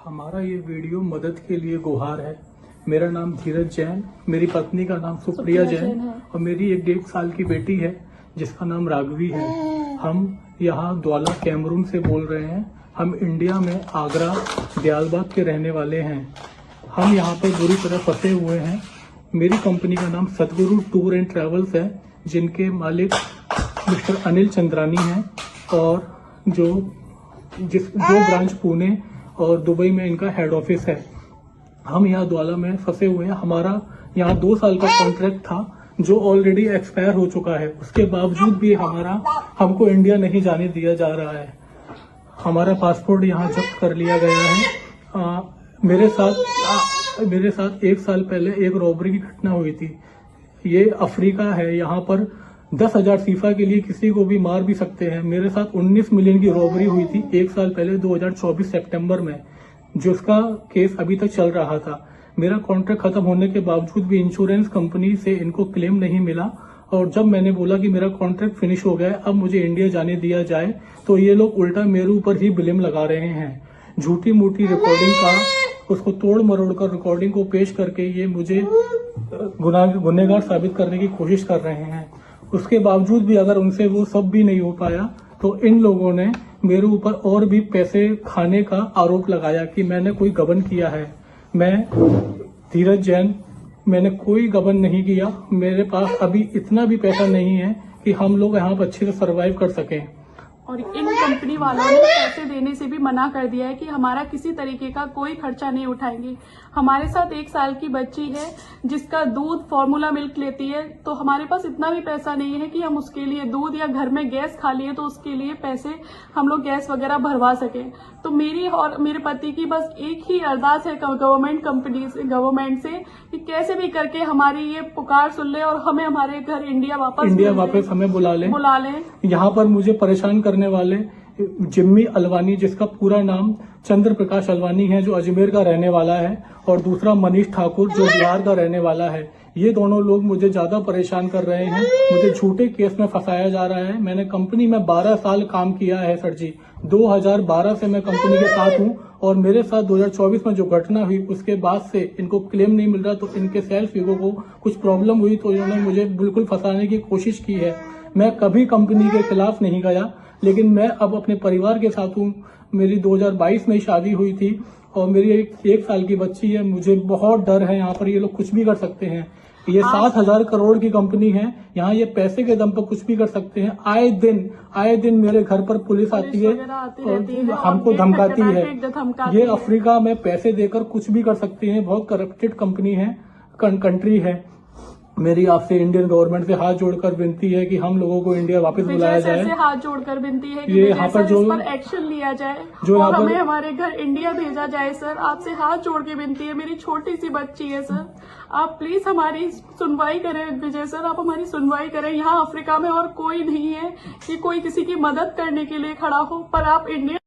हमारा ये वीडियो मदद के लिए गुहार है। मेरा नाम धीरज जैन, मेरी पत्नी का नाम सुप्रिया जैन और मेरी 1.5 साल की बेटी है जिसका नाम राघवी है। हम यहाँ द्वाला कैमरून से बोल रहे हैं। हम इंडिया में आगरा दयालबाग के रहने वाले हैं। हम यहाँ पर बुरी तरह फंसे हुए हैं। मेरी कंपनी का नाम सतगुरु टूर एंड ट्रैवल्स है, जिनके मालिक मिस्टर अनिल चंद्रानी हैं और जो ब्रांच पुणे और दुबई में इनका हेड ऑफिस है। हम यहाँ द्वाला में फंसे हुए हैं। हमारा यहाँ 2 साल का कॉन्ट्रैक्ट था जो ऑलरेडी एक्सपायर हो चुका है। उसके बावजूद भी हमको इंडिया नहीं जाने दिया जा रहा है। हमारा पासपोर्ट यहाँ जब्त कर लिया गया है। मेरे साथ 1 साल पहले एक रॉबरी की घटना हुई थी। ये अफ्रीका है, यहाँ पर 10,000 फीफा के लिए किसी को भी मार भी सकते हैं। मेरे साथ 19 मिलियन की रॉबरी हुई थी 1 साल पहले 2024 सितंबर में, जिसका केस अभी तक चल रहा था। मेरा कॉन्ट्रैक्ट खत्म होने के बावजूद भी इंश्योरेंस कंपनी से इनको क्लेम नहीं मिला और जब मैंने बोला कि मेरा कॉन्ट्रैक्ट फिनिश हो गया, अब मुझे इंडिया जाने दिया जाए, तो ये लोग उल्टा मेरे ऊपर ही ब्लेम लगा रहे हैं। झूठी मूठी रिकॉर्डिंग का उसको तोड़ मरोड़ कर रिकॉर्डिंग को पेश करके ये मुझे गुनहगार साबित करने की कोशिश कर रहे हैं। उसके बावजूद भी अगर उनसे वो सब भी नहीं हो पाया तो इन लोगों ने मेरे ऊपर और भी पैसे खाने का आरोप लगाया कि मैंने कोई गबन किया है। मैं धीरज जैन, मैंने कोई गबन नहीं किया। मेरे पास अभी इतना भी पैसा नहीं है कि हम लोग यहाँ पर अच्छे से सर्वाइव कर सकें। और इन कंपनी वालों ने पैसे देने से भी मना कर दिया है कि हमारा किसी तरीके का कोई खर्चा नहीं उठाएंगे। हमारे साथ 1 साल की बच्ची है जिसका दूध फॉर्मूला मिल्क लेती है, तो हमारे पास इतना भी पैसा नहीं है कि हम उसके लिए दूध, या घर में गैस खाली है तो उसके लिए पैसे हम लोग गैस वगैरह भरवा सके। तो मेरी और मेरे पति की बस एक ही अरदास है गवर्नमेंट से कि कैसे भी करके हमारी ये पुकार सुन ले और हमें हमारे घर इंडिया वापस हमें बुला लें। यहाँ पर मुझे परेशान करने वाले जिम्मी अलवानी, जिसका पूरा नाम चंद्र प्रकाश अलवानी है, जो अजमेर का रहने वाला है, और दूसरा मनीष ठाकुर जो बिहार का रहने वाला है। ये दोनों लोग मुझे ज्यादा परेशान कर रहे हैं। मुझे झूठे केस में फंसाया जा रहा है। मैंने कंपनी में 12 साल काम किया है सर जी। 2012 से मैं कंपनी के साथ हूँ और मेरे साथ 2024 में जो घटना हुई उसके बाद से इनको क्लेम नहीं मिल रहा, तो इनके सेल्स ईगो को कुछ प्रॉब्लम हुई तो इन्होंने मुझे बिल्कुल फंसाने की कोशिश की है। मैं कभी कंपनी के खिलाफ नहीं गया, लेकिन मैं अब अपने परिवार के साथ हूँ। मेरी 2022 में शादी हुई थी और मेरी 1 साल की बच्ची है। मुझे बहुत डर है। यहाँ पर ये लोग कुछ भी कर सकते हैं। ये 7,000 करोड़ की कंपनी है। यहाँ ये पैसे के दम पर कुछ भी कर सकते हैं। आए दिन मेरे घर पर पुलिस आती है और हमको धमकाती है। ये अफ्रीका में पैसे देकर कुछ भी कर सकते हैं। बहुत करप्टेड कंपनी है, कंट्री है। मेरी आपसे इंडियन गवर्नमेंट से हाथ जोड़कर विनती है कि हम लोगों को इंडिया वापस बुलाया जाए। हाथ जोड़कर विनती है कि ये यहाँ पर जो एक्शन लिया जाए जो और हमें हमारे घर इंडिया भेजा जाए। सर, आपसे हाथ जोड़ के विनती है। मेरी छोटी सी बच्ची है सर, आप प्लीज हमारी सुनवाई करें। विजय सर, आप हमारी सुनवाई करें। यहाँ अफ्रीका में और कोई नहीं है कि कोई किसी की मदद करने के लिए खड़ा हो, पर आप इंडिया